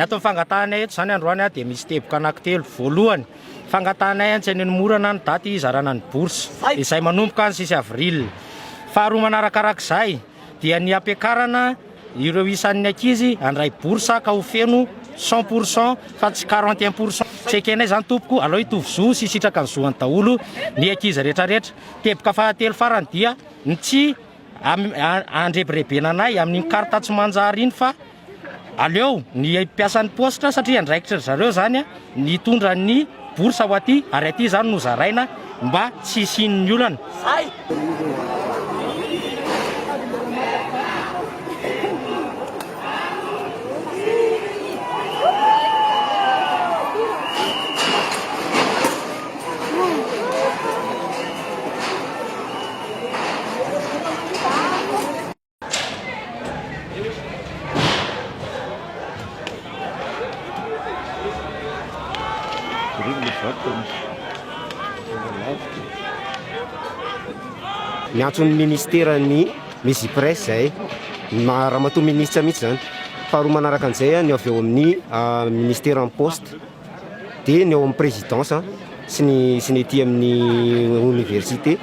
Ny atao fangatanay eto zany androany dia misy teboka anankitelo. Voalohany, fangatanay tsy ny morana ny daty izarana ny bourse izay manomboka ny 6 avril. Faharoa manarakarak'izay dia ny ampiakarana ireo isan'ny ankizy andray bourse ka ho feno 100% fa tsy 41%. Tsekenay zany tompoko aleo hitovy zo sy sitraka ny zoany daholo ny ankizy rehetrarehetra. Teboka fahatelo farany dia ny tsy andrebirebena anay amin'ny karta tsy manjary iny fa aleo ny mpiasan'ny postra satria andraikitra zareo zany ny tondra ny bourse ho aty ary aty zany no zaraina mba tsy hisian'ny olana. Ny antson'ny ministera ny misy presse zay raha matoa ministra mihitsy zany. Faharoa manaraka an'izay ny avy eo amin'ny ministera en poste dia ny eo amin'ny présidence sy ny ety amin'ny université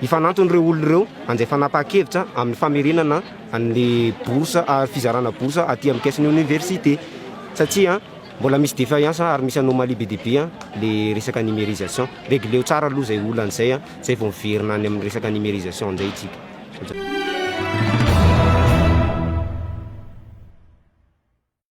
ifananton'ireo olona ireo anizay fanapahakevitra amin'ny famerenana an'le bourse fizarana bourse aty amin'ny caisse-ny université satria mbola misy défaillance ary misy anomalie be dia be le resaka numérisation. Réglé tsara aloha zay olana zay vao miverina any amin'ny resaka numérisation indray itsika.